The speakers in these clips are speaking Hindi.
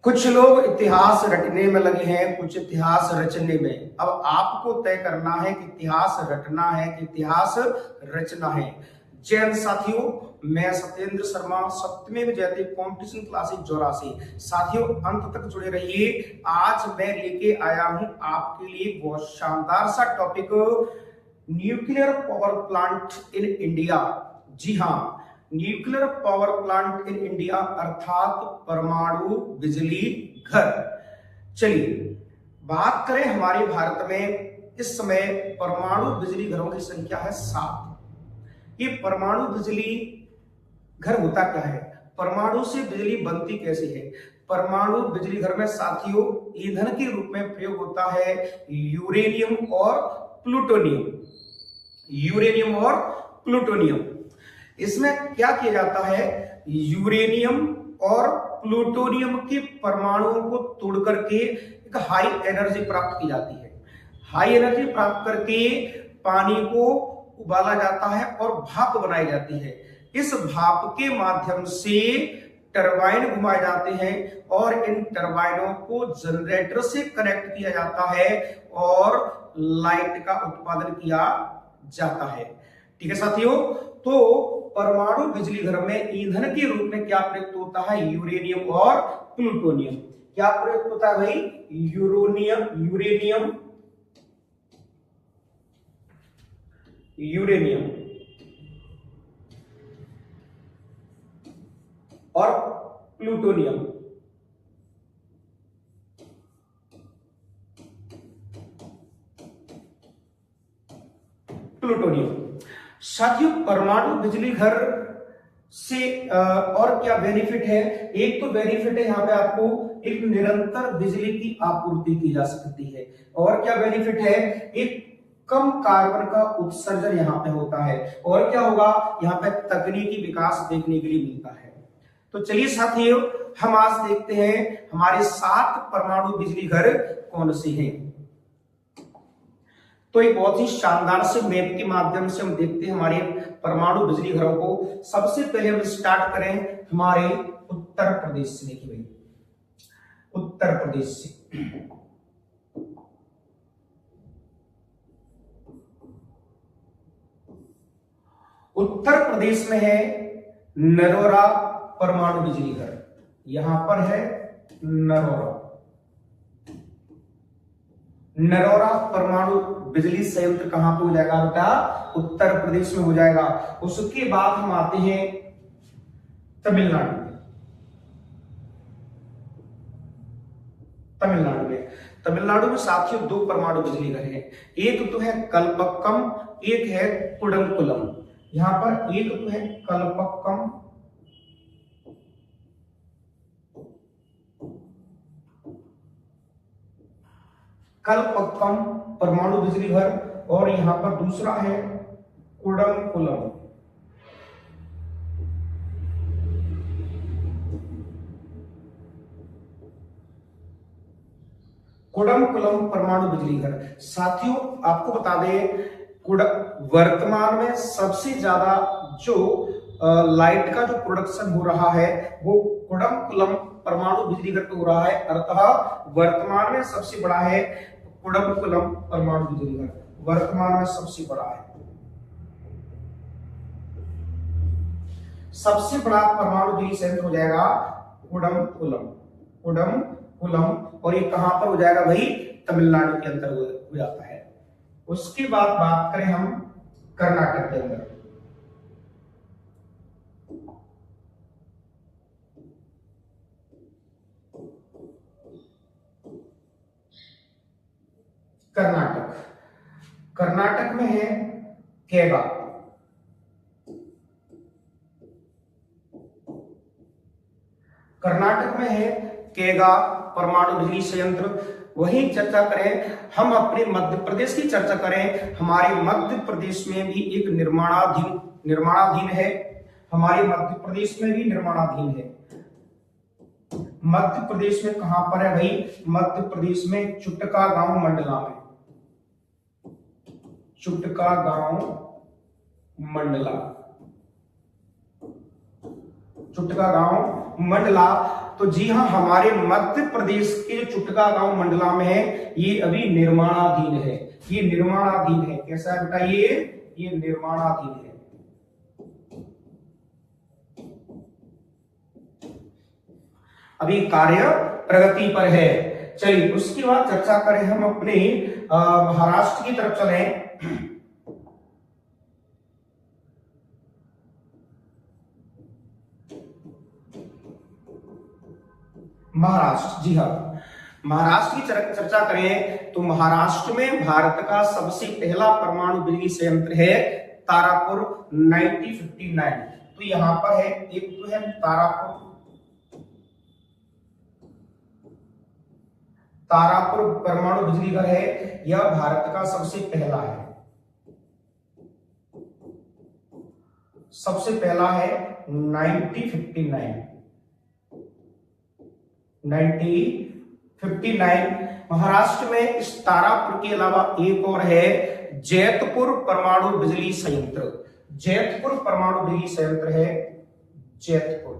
कुछ लोग इतिहास रटने में लगे हैं, कुछ इतिहास रचने में। अब आपको तय करना है कि इतिहास रटना है कि इतिहास रचना है। जय हिंद साथियों, मैं सत्येंद्र शर्मा, सत्यमेव जयते कॉम्पिटिशन क्लासेस 84। साथियों अंत तक जुड़े रहिए। आज मैं लेके आया हूं आपके लिए बहुत शानदार सा topic, nuclear power plant in India. जी हाँ, nuclear power plant in India अर्थात परमाणु बिजली घर। चलिए बात करें, हमारे भारत में इस समय परमाणु बिजली घरों की संख्या है 7। ये परमाणु बिजली घर होता क्या है, परमाणु से बिजली बनती कैसे है? परमाणु बिजली घर में साथियों ईंधन के रूप में प्रयोग होता है यूरेनियम और प्लूटोनियम। यूरेनियम और प्लूटोनियम, इसमें क्या किया जाता है, यूरेनियम और प्लूटोनियम के परमाणुओं को तोड़ करके एक हाई एनर्जी प्राप्त की जाती है। हाई एनर्जी प्राप्त करके पानी को उबाला जाता है और भाप बनाई जाती है। इस भाप के माध्यम से टरबाइन घुमाए जाते हैं और इन टरबाइनों को जनरेटर से कनेक्ट किया जाता है और लाइट का उत्पादन किया जाता है। ठीक है साथियों, तो परमाणु बिजली घर में ईंधन के रूप में क्या प्रयुक्त होता है, यूरेनियम और प्लूटोनियम। क्या प्रयुक्त होता है भाई, यूरेनियम और प्लूटोनियम। साथियों परमाणु बिजली घर से और क्या बेनिफिट है? एक तो बेनिफिट है यहाँ पे आपको एक निरंतर बिजली की आपूर्ति की जा सकती है। और क्या बेनिफिट है, एक कम कार्बन का उत्सर्जन यहाँ पे होता है। और क्या होगा, यहाँ पे तकनीकी विकास देखने के लिए मिलता है। तो चलिए साथियों हम आज देखते हैं हमारे 7 परमाणु बिजली घर कौन से हैं। तो एक बहुत ही शानदार से मैप के माध्यम से हम देखते हैं हमारे परमाणु बिजली घरों को। सबसे पहले हम स्टार्ट करें हमारे उत्तर प्रदेश से। देखिए भाई, उत्तर प्रदेश से उत्तर प्रदेश में है नरोरा परमाणु बिजली घर। यहां पर है नरोरा परमाणु बिजली संयंत्र कहां पे हो जाएगा बेटा, उत्तर प्रदेश में हो जाएगा। उसके बाद हम आते हैं तमिलनाडु में। तमिलनाडु में साथियों 2 परमाणु बिजली घर हैं। एक तो है कलपक्कम, एक है कुडमकुलम। यहां पर एक तो है कलपक्कम परमाणु बिजली घर, और यहां पर दूसरा है कुडमकुलम। परमाणु बिजली घर। साथियों आपको बता दें, वर्तमान में सबसे ज्यादा जो लाइट का जो प्रोडक्शन हो रहा है वो कुडमकुलम परमाणु बिजली घर पे हो रहा है। अर्थात वर्तमान में सबसे बड़ा है कुडमकुलम परमाणु बिजली घर, वर्तमान में सबसे बड़ा है। सबसे बड़ा परमाणु बिजली संयंत्र हो जाएगा कुडमकुलम। और ये कहां पर हो जाएगा भाई, तमिलनाडु के अंदर हो जाता है। उसके बाद बात करें हम कर्नाटक के अंदर। कर्नाटक में है केगा। कर्नाटक में है केगा परमाणु बिजली संयंत्र। वहीं चर्चा करें हम अपने मध्य प्रदेश की चर्चा करें, हमारे मध्य प्रदेश में भी एक निर्माणाधीन है। हमारे मध्य प्रदेश में भी निर्माणाधीन है। मध्य प्रदेश में कहां पर है भाई, मध्य प्रदेश में चुटका गांव मंडला में। चुटका गांव मंडला मंडला, तो जी हाँ, हमारे मध्य प्रदेश के जो चुटका गांव मंडला में है, ये अभी निर्माणाधीन है। ये निर्माणाधीन है। कैसा है बेटा? ये निर्माणाधीन है। अभी कार्य प्रगति पर है। चलिए उसके बाद चर्चा करें हम अपने महाराष्ट्र की तरफ चलें। महाराष्ट्र, जी हाँ, महाराष्ट्र की चर्चा करें तो महाराष्ट्र में भारत का सबसे पहला परमाणु बिजली संयंत्र है तारापुर 1959। तो यहां पर है, एक तो है तारापुर परमाणु बिजली घर है, यह भारत का सबसे पहला है। सबसे पहला है 1959। महाराष्ट्र में इस तारापुर के अलावा एक और है जैतपुर परमाणु बिजली संयंत्र। जैतपुर परमाणु बिजली संयंत्र है, जैतपुर।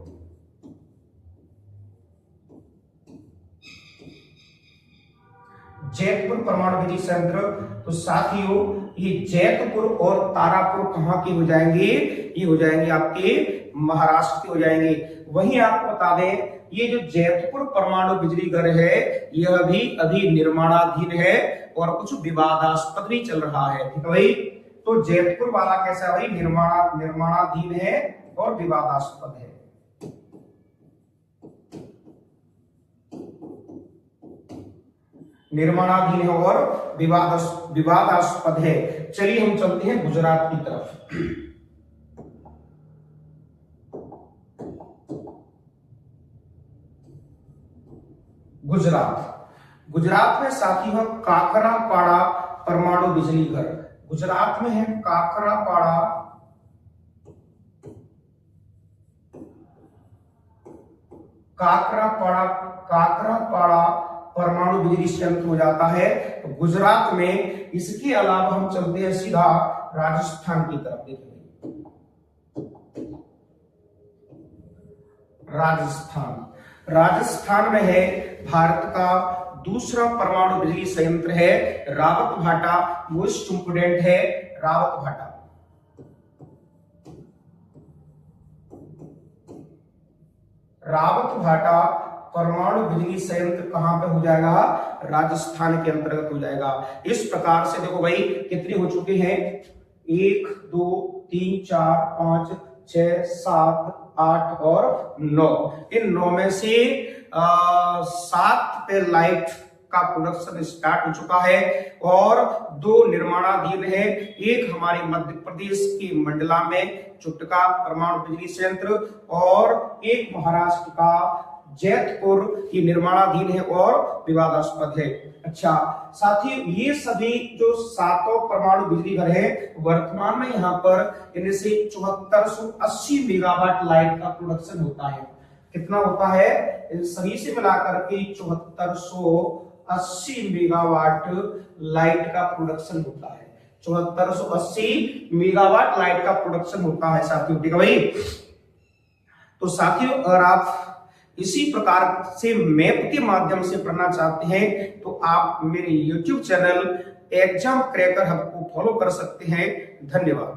जैतपुर परमाणु बिजली संयंत्र। तो साथियों, ये जैतपुर और तारापुर कहां के हो जाएंगे? ये हो जाएंगे आपके महाराष्ट्र के हो जाएंगे। वहीं आपको बता दें, ये जो जैतपुर परमाणु बिजली घर है, यह भी अभी निर्माणाधीन है और कुछ विवादास्पद भी चल रहा है। ठीक है भाई? तो जैतपुर वाला कैसा है भाई? निर्माणाधीन है और विवादास्पद है। निर्माणाधीन है और विवादास्पद है। चलिए हम चलते हैं गुजरात की तरफ। गुजरात में साथियों काकरापाड़ा परमाणु बिजली घर। गुजरात में है काकरापाड़ा परमाणु बिजली संयंत्र हो जाता है तो गुजरात में। इसके अलावा हम चलते हैं सीधा राजस्थान की तरफ। देखिए राजस्थान में है भारत का दूसरा परमाणु बिजली संयंत्र है रावतभाटा। मोस्ट इंपोर्टेंट है रावतभाटा। रावतभाटा परमाणु बिजली संयंत्र कहां पे हो जाएगा? राजस्थान के अंतर्गत हो जाएगा। इस प्रकार से देखो भाई कितने हो चुके हैं? 1 2 3 4 5 6 7 8 और 9। इन 9 में से 7 पे लाइट का प्रोडक्शन स्टार्ट हो चुका है और 2 निर्माणाधीन है। एक हमारे मध्य प्रदेश के मंडला में चुटका परमाणु बिजली संयंत्र और एक महाराष्ट्र का जैतपुर की निर्माणाधीन है और विवादास्पद है। अच्छा साथियों, ये सभी जो 7 परमाणु बिजली घर है वर्तमान में यहाँ पर इनमें से 7480 मेगावाट लाइट का प्रोडक्शन होता है। कितना होता है? इन सभी से मिलाकर के 7480 मेगावाट लाइट का प्रोडक्शन होता है। 7480 मेगावाट लाइट का प्रोडक्शन होता है साथियों। ठीक है भाई? तो साथियों, अगर आप इसी प्रकार से मैप के माध्यम से पढ़ना चाहते हैं तो आप मेरे YouTube channel exam cracker hub को फॉलो कर सकते हैं। धन्यवाद।